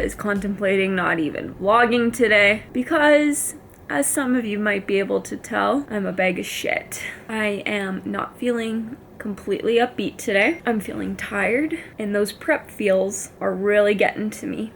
was contemplating not even vlogging today because, as some of you might be able to tell, I'm a bag of shit. I am not feeling completely upbeat today. I'm feeling tired, and those prep feels are really getting to me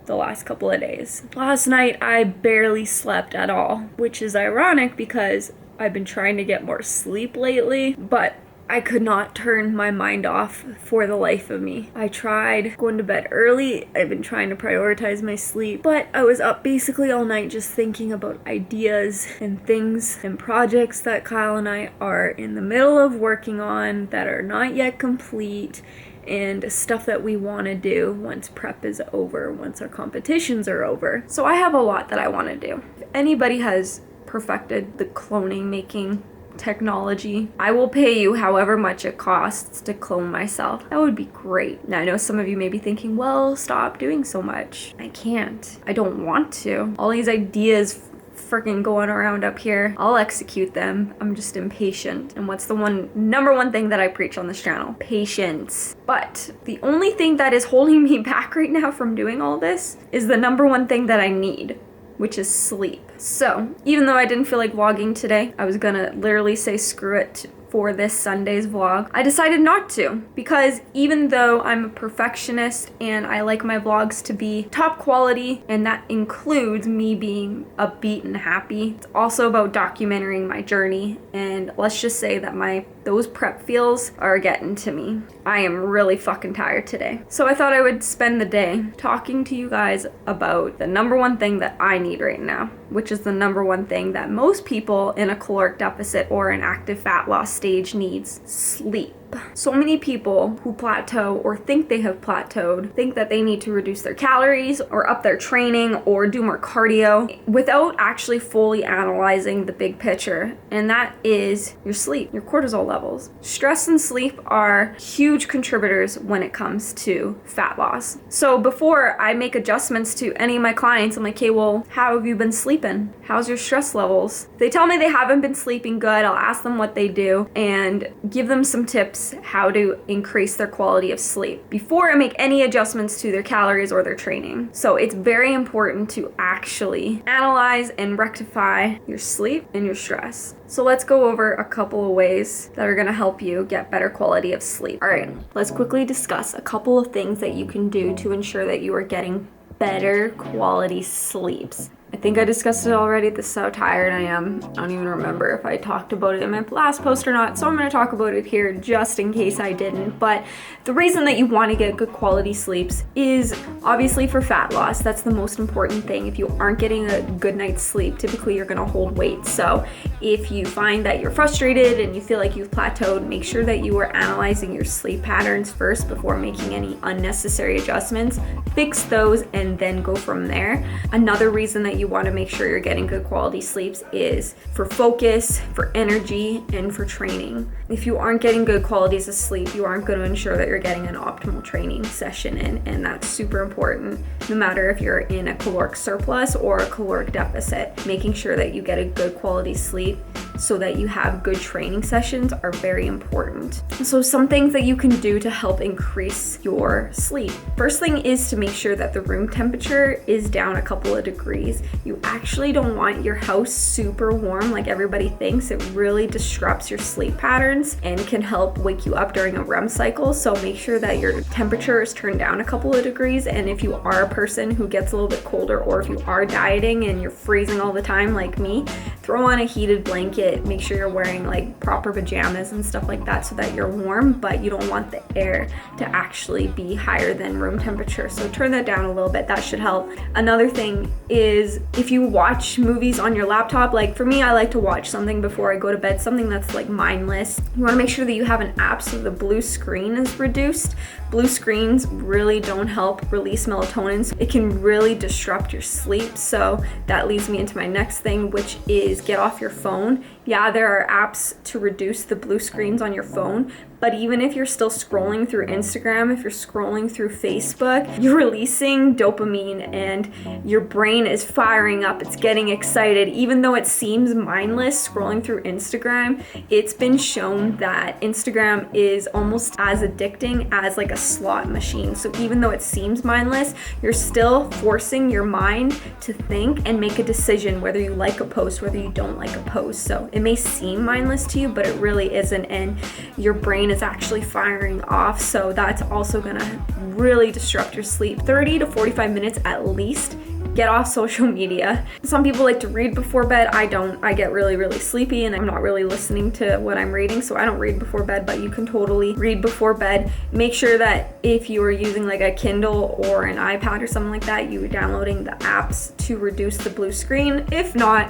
the last couple of days. Last night, I barely slept at all, which is ironic because I've been trying to get more sleep lately, but I could not turn my mind off for the life of me. I tried going to bed early. I've been trying to prioritize my sleep, but I was up basically all night just thinking about ideas and things and projects that Kyle and I are in the middle of working on that are not yet complete, and stuff that we want to do once prep is over, once our competitions are over. So I have a lot that I want to do. If anybody has perfected the cloning making technology, I will pay you however much it costs to clone myself. That would be great. Now I know some of you may be thinking, well, stop doing so much. I can't. I don't want to. All these ideas freaking going around up here, I'll execute them. I'm just impatient. And what's the number one thing that I preach on this channel? Patience. But the only thing that is holding me back right now from doing all this is the number one thing that I need, which is sleep. So even though I didn't feel like vlogging today, I was gonna literally say screw it for this Sunday's vlog. I decided not to, because even though I'm a perfectionist and I like my vlogs to be top quality, and that includes me being upbeat and happy, it's also about documenting my journey. And let's just say that those prep feels are getting to me. I am really fucking tired today. So I thought I would spend the day talking to you guys about the number one thing that I need right now, which is the number one thing that most people in a caloric deficit or an active fat loss stage needs: sleep. So many people who plateau or think they have plateaued think that they need to reduce their calories or up their training or do more cardio without actually fully analyzing the big picture, and that is your sleep, your cortisol levels. Stress and sleep are huge contributors when it comes to fat loss. So before I make adjustments to any of my clients, I'm like, okay, well, how have you been sleeping? How's your stress levels? If they tell me they haven't been sleeping good, I'll ask them what they do and give them some tips how to increase their quality of sleep before I make any adjustments to their calories or their training. So it's very important to actually analyze and rectify your sleep and your stress. So let's go over a couple of ways that are going to help you get better quality of sleep. All right, let's quickly discuss a couple of things that you can do to ensure that you are getting better quality sleeps. I think I discussed it already. This is how tired I am. I don't even remember if I talked about it in my last post or not, so I'm going to talk about it here just in case I didn't. But the reason that you want to get good quality sleeps is obviously for fat loss. That's the most important thing. If you aren't getting a good night's sleep, typically you're going to hold weight. So if you find that you're frustrated and you feel like you've plateaued, make sure that you are analyzing your sleep patterns first before making any unnecessary adjustments. Fix those and then go from there. Another reason that you want to make sure you're getting good quality sleeps is for focus, for energy, and for training. If you aren't getting good qualities of sleep, you aren't going to ensure that you're getting an optimal training session in, and that's super important no matter if you're in a caloric surplus or a caloric deficit. Making sure that you get a good quality sleep so that you have good training sessions are very important. So some things that you can do to help increase your sleep. First thing is to make sure that the room temperature is down a couple of degrees. You actually don't want your house super warm like everybody thinks. It really disrupts your sleep patterns and can help wake you up during a REM cycle. So make sure that your temperature is turned down a couple of degrees. And if you are a person who gets a little bit colder, or if you are dieting and you're freezing all the time like me, throw on a heated blanket. Make sure you're wearing like proper pajamas and stuff like that so that you're warm, but you don't want the air to actually be higher than room temperature. So turn that down a little bit. That should help. Another thing is if you watch movies on your laptop, like for me, I like to watch something before I go to bed, something that's like mindless. You want to make sure that you have an app so the blue screen is reduced. Blue screens really don't help release melatonin. So it can really disrupt your sleep. So that leads me into my next thing, which is get off your phone. Yeah, there are apps to reduce the blue screens on your phone, but even if you're still scrolling through Instagram, if you're scrolling through Facebook, you're releasing dopamine and your brain is firing up. It's getting excited. Even though it seems mindless scrolling through Instagram, it's been shown that Instagram is almost as addicting as like a slot machine. So even though it seems mindless, you're still forcing your mind to think and make a decision whether you like a post, whether you don't like a post. So it may seem mindless to you, but it really isn't, and your brain is actually firing off, so that's also gonna really disrupt your sleep. 30 to 45 minutes at least. Get off social media. Some people like to read before bed. I don't. I get really, really sleepy and I'm not really listening to what I'm reading, so I don't read before bed, but you can totally read before bed. Make sure that if you are using like a Kindle or an iPad or something like that, you are downloading the apps to reduce the blue screen. If not,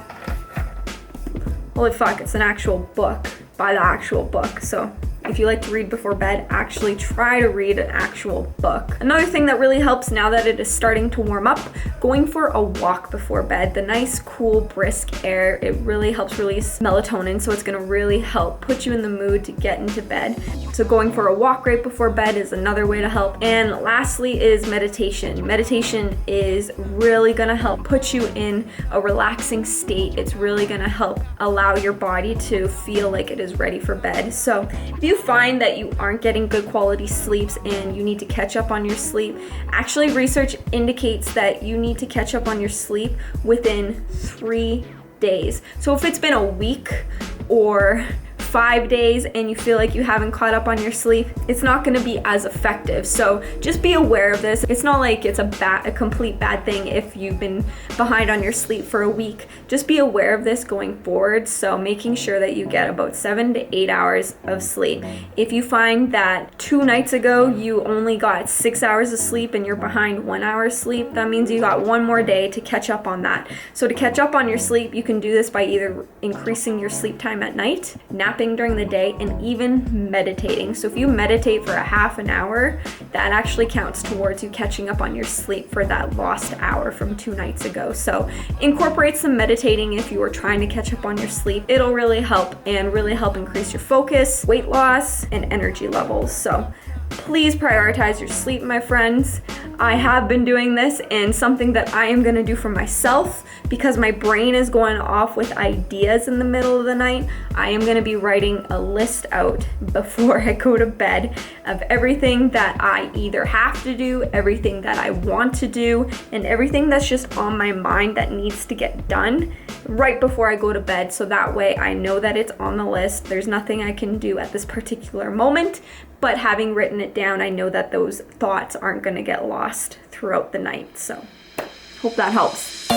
holy fuck, it's an actual book. Buy the actual book. So if you like to read before bed, actually try to read an actual book. Another thing that really helps now that it is starting to warm up, going for a walk before bed. The nice, cool, brisk air, it really helps release melatonin, so it's gonna really help put you in the mood to get into bed. So going for a walk right before bed is another way to help. And lastly is meditation. Meditation is really gonna help put you in a relaxing state. It's really gonna help allow your body to feel like it is ready for bed. So if you find that you aren't getting good quality sleeps and you need to catch up on your sleep, actually research indicates that you need to catch up on your sleep within 3 days. So if it's been a week or 5 days and you feel like you haven't caught up on your sleep, it's not going to be as effective. So just be aware of this. It's not like it's a complete bad thing if you've been behind on your sleep for a week. Just be aware of this going forward. So making sure that you get about 7 to 8 hours of sleep. If you find that 2 nights ago you only got 6 hours of sleep and you're behind 1 hour of sleep, that means you got 1 more day to catch up on that. So to catch up on your sleep, you can do this by either increasing your sleep time at night, napping during the day, and even meditating. So if you meditate for a half an hour, that actually counts towards you catching up on your sleep for that lost hour from 2 nights ago. So incorporate some meditating if you are trying to catch up on your sleep. It'll really help and really help increase your focus, weight loss, and energy levels. So please prioritize your sleep, my friends. I have been doing this, and something that I am gonna do for myself, because my brain is going off with ideas in the middle of the night, I am gonna be writing a list out before I go to bed of everything that I either have to do, everything that I want to do, and everything that's just on my mind that needs to get done right before I go to bed. So that way I know that it's on the list. There's nothing I can do at this particular moment, but having written it down, I know that those thoughts aren't going to get lost throughout the night. So hope that helps.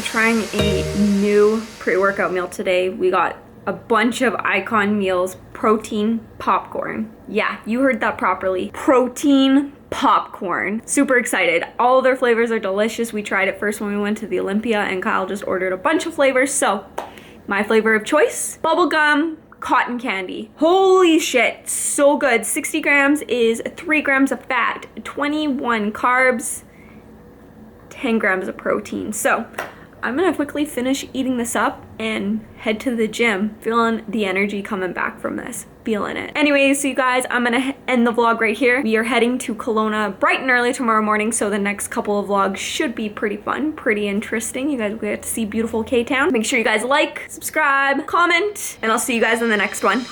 Trying a new pre-workout meal today. We got a bunch of Icon meals, protein popcorn. Yeah, you heard that properly. Protein popcorn. Super excited. All of their flavors are delicious. We tried it first when we went to the Olympia, and Kyle just ordered a bunch of flavors. So my flavor of choice, bubblegum, cotton candy. Holy shit, so good. 60 grams is 3 grams of fat, 21 carbs, 10 grams of protein. So I'm gonna quickly finish eating this up and head to the gym. Feeling the energy coming back from this. Feeling it. Anyways, so you guys, I'm gonna end the vlog right here. We are heading to Kelowna bright and early tomorrow morning, so the next couple of vlogs should be pretty fun, pretty interesting. You guys will get to see beautiful K-Town. Make sure you guys like, subscribe, comment, and I'll see you guys in the next one.